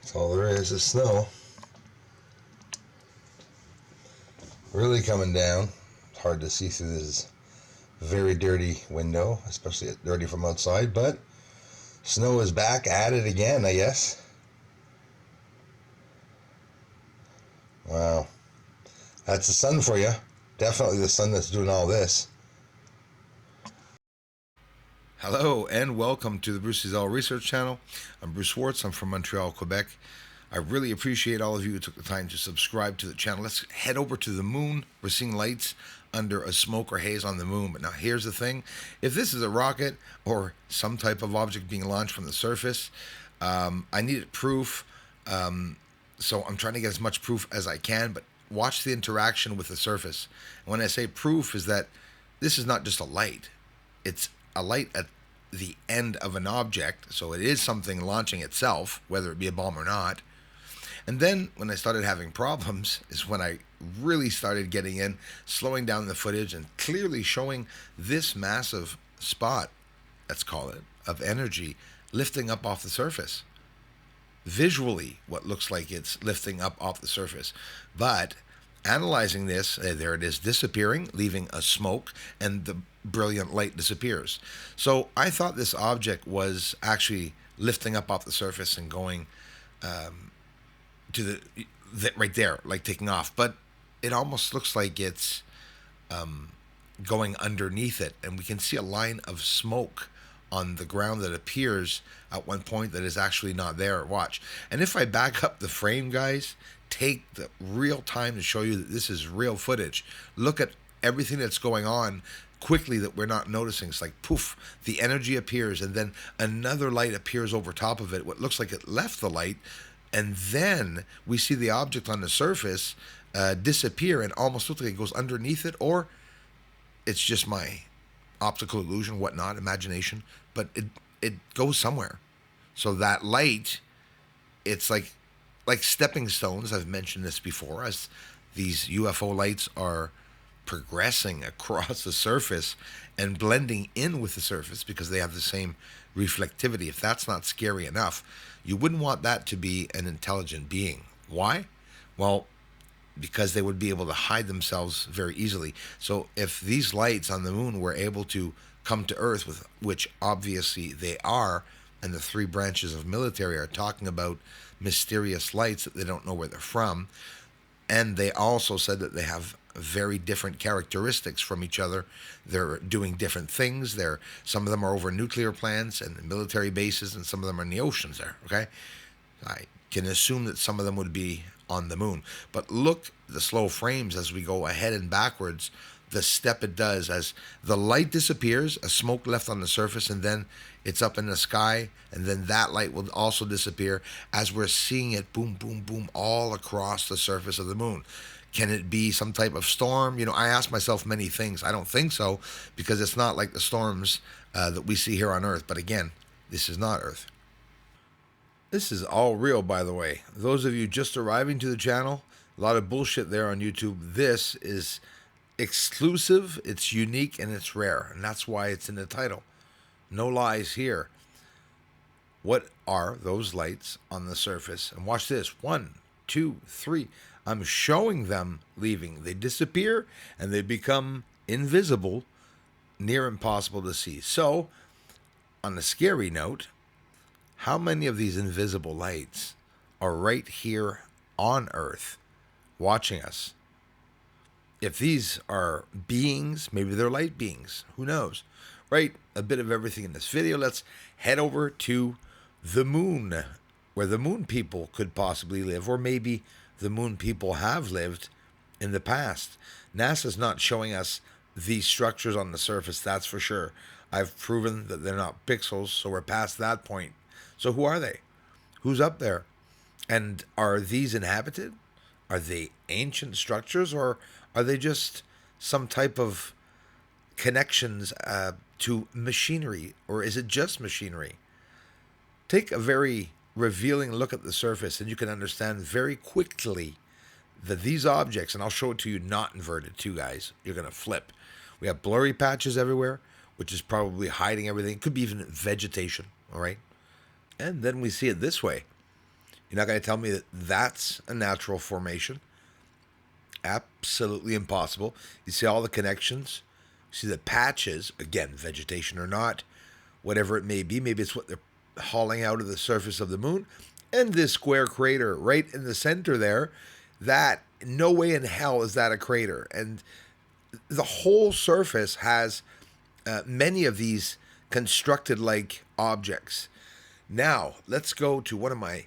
That's all there is snow. Really coming down. It's hard to see through this very dirty window, especially dirty from outside, but snow is back at it again, I guess. Wow. That's the sun for you. Definitely the sun that's doing all this. Hello and welcome to the Bruce Ezell Research Channel. I'm Bruce Swartz. I'm from Montreal, Quebec. I really appreciate all of you who took the time to subscribe to the channel. Let's head over to the moon. We're seeing lights under a smoke or haze on the moon. But now here's the thing. If this is a rocket or some type of object being launched from the surface, I needed proof. So I'm trying to get as much proof as I can, but watch the interaction with the surface. And when I say proof is that this is not just a light. It's a light at the end of an object, so it is something launching itself, whether it be a bomb or not. And then when I started having problems is when I really started getting in, slowing down the footage and clearly showing this massive spot, let's call it, of energy lifting up off the surface. Visually, what looks like it's lifting up off the surface. But analyzing this, there it is disappearing, leaving a smoke, and the brilliant light disappears. So I thought this object was actually lifting up off the surface and going to the right there, like taking off. But it almost looks like it's going underneath it, and we can see a line of smoke on the ground that appears at one point that is actually not there. Watch. And if I back up the frame, guys, take the real time to show you that this is real footage. Look at everything that's going on quickly that we're not noticing. It's like poof, the energy appears, and then another light appears over top of it, what looks like it left the light, and then we see the object on the surface disappear and almost look like it goes underneath it, or it's just my optical illusion, whatnot, imagination, but it goes somewhere. So that light, it's like stepping stones. I've mentioned this before, as these UFO lights are progressing across the surface and blending in with the surface because they have the same reflectivity. If that's not scary enough, you wouldn't want that to be an intelligent being. Why? Well, because they would be able to hide themselves very easily. So if these lights on the moon were able to come to Earth, with which obviously they are, and the three branches of military are talking about mysterious lights that they don't know where they're from, and they also said that they have very different characteristics from each other. They're doing different things. Some of them are over nuclear plants and military bases, and some of them are in the oceans there, okay? I can assume that some of them would be on the moon. But look, the slow frames as we go ahead and backwards, the step it does as the light disappears, a smoke left on the surface, and then it's up in the sky, and then that light will also disappear as we're seeing it boom, boom, boom all across the surface of the moon. Can it be some type of storm? You know, I ask myself many things. I don't think so, because it's not like the storms that we see here on Earth. But again, this is not Earth. This is all real, by the way. Those of you just arriving to the channel, a lot of bullshit there on YouTube. This is exclusive, it's unique, and it's rare. And that's why it's in the title. No lies here. What are those lights on the surface? And watch this. 1, 2, 3. I'm showing them leaving. They disappear and they become invisible, near impossible to see. So, on a scary note, how many of these invisible lights are right here on Earth watching us? If these are beings, maybe they're light beings. Who knows? Right? A bit of everything in this video. Let's head over to the moon, where the moon people could possibly live, or maybe the moon people have lived in the past. NASA's not showing us these structures on the surface, that's for sure. I've proven that they're not pixels, so we're past that point. So who are they? Who's up there? And are these inhabited? Are they ancient structures, or are they just some type of connections to machinery, or is it just machinery? Take a very revealing look at the surface, and you can understand very quickly that these objects, and I'll show it to you not inverted too, guys. You're going to flip. We have blurry patches everywhere, which is probably hiding everything. It could be even vegetation, all right? And then we see it this way. You're not going to tell me that that's a natural formation. Absolutely impossible. You see all the connections. You see the patches, again, vegetation or not, whatever it may be. Maybe it's what they're hauling out of the surface of the moon. And this square crater right in the center there, that no way in hell is that a crater. And the whole surface has many of these constructed like objects. Now, let's go to one of my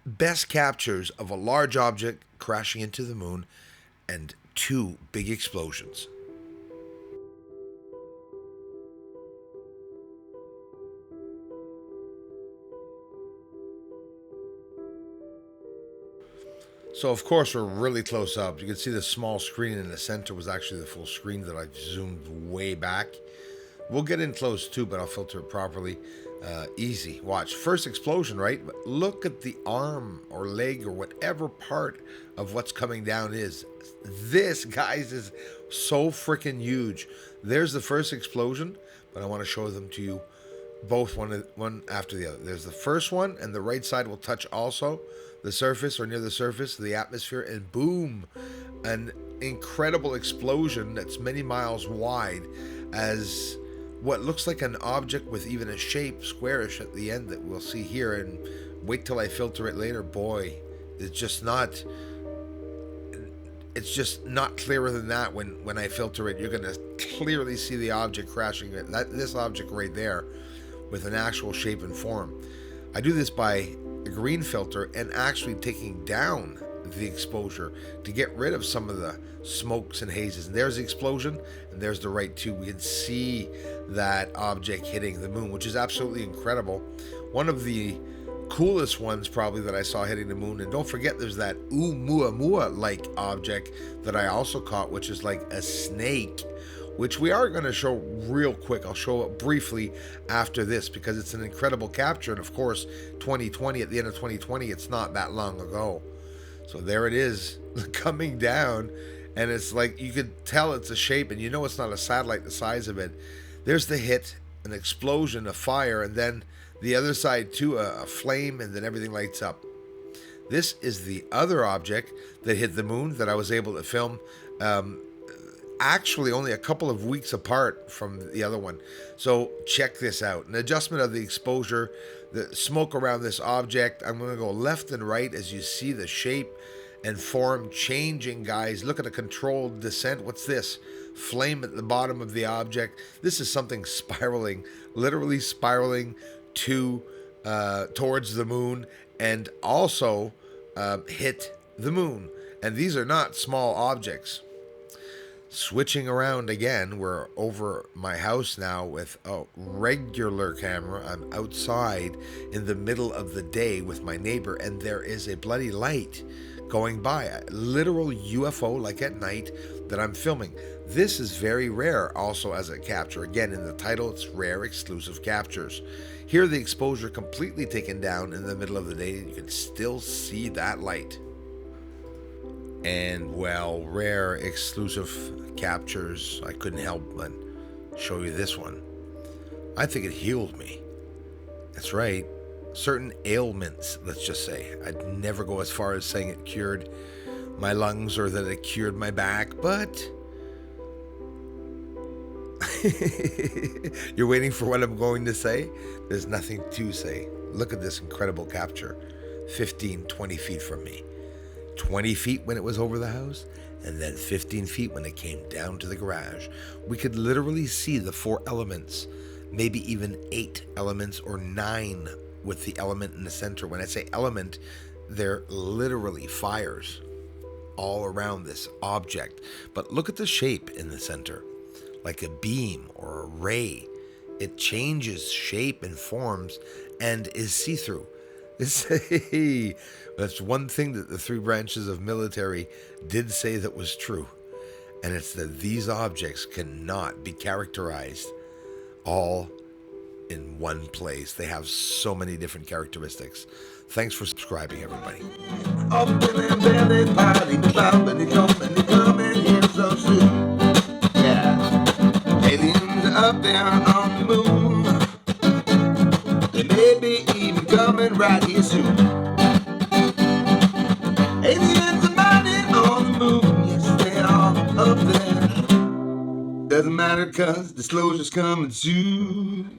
best captures of a large object crashing into the moon and two big explosions. So, of course, we're really close up. You can see the small screen in the center was actually the full screen that I zoomed way back. We'll get in close too, but I'll filter it properly. Easy. Watch. First explosion, right? But look at the arm or leg or whatever part of what's coming down is. This, guys, is so freaking huge. There's the first explosion, but I want to show them to you both one after the other. There's the first one, and the right side will touch also the surface or near the surface, the atmosphere, and boom, an incredible explosion that's many miles wide as what looks like an object with even a shape, squarish at the end that we'll see here, and wait till I filter it later. Boy, it's just not clearer than that. When I filter it, you're going to clearly see the object crashing. This object right there with an actual shape and form. I do this by a green filter and actually taking down the exposure to get rid of some of the smokes and hazes. And there's the explosion, and there's the right tube. We can see that object hitting the moon, which is absolutely incredible. One of the coolest ones probably that I saw hitting the moon. And don't forget, there's that Oumuamua like object that I also caught, which is like a snake, which we are going to show real quick. I'll show it briefly after this because it's an incredible capture. And of course, 2020, at the end of 2020, it's not that long ago. So there it is coming down, and it's like you could tell it's a shape, and you know it's not a satellite the size of it. There's the hit, an explosion, a fire, and then the other side too, a flame, and then everything lights up. This is the other object that hit the moon that I was able to film. Actually only a couple of weeks apart from the other one. So check this out. An adjustment of the exposure, the smoke around this object. I'm going to go left and right as you see the shape and form changing, guys. Look at a controlled descent. What's this? Flame at the bottom of the object. This is something spiraling, literally spiraling to towards the moon, and also hit the moon. And these are not small objects. Switching around again, we're over my house now with a regular camera. I'm outside in the middle of the day with my neighbor, and there is a bloody light going by, a literal UFO like at night that I'm filming. This is very rare also as a capture. Again, in the title, it's rare exclusive captures. Here the exposure completely taken down in the middle of the day, and you can still see that light. And well, rare exclusive captures, I couldn't help but show you this one. I think it healed me. That's right. Certain ailments, let's just say. I'd never go as far as saying it cured my lungs or that it cured my back, but you're waiting for what I'm going to say? There's nothing to say. Look at this incredible capture. 15, 20 feet from me. 20 feet when it was over the house, and then 15 feet when it came down to the garage. We could literally see the 4 elements, maybe even 8 elements or 9 with the element in the center. When I say element, they're literally fires all around this object. But look at the shape in the center, like a beam or a ray. It changes shape and forms and is see-through. That's one thing that the 3 branches of military did say that was true, and it's that these objects cannot be characterized all in one place. They have so many different characteristics. Thanks for subscribing, everybody. Up in their belly party, coming here so soon. Yeah, aliens up there on the moon. They may be even coming right here soon. doesn't matter 'cause disclosure's coming soon.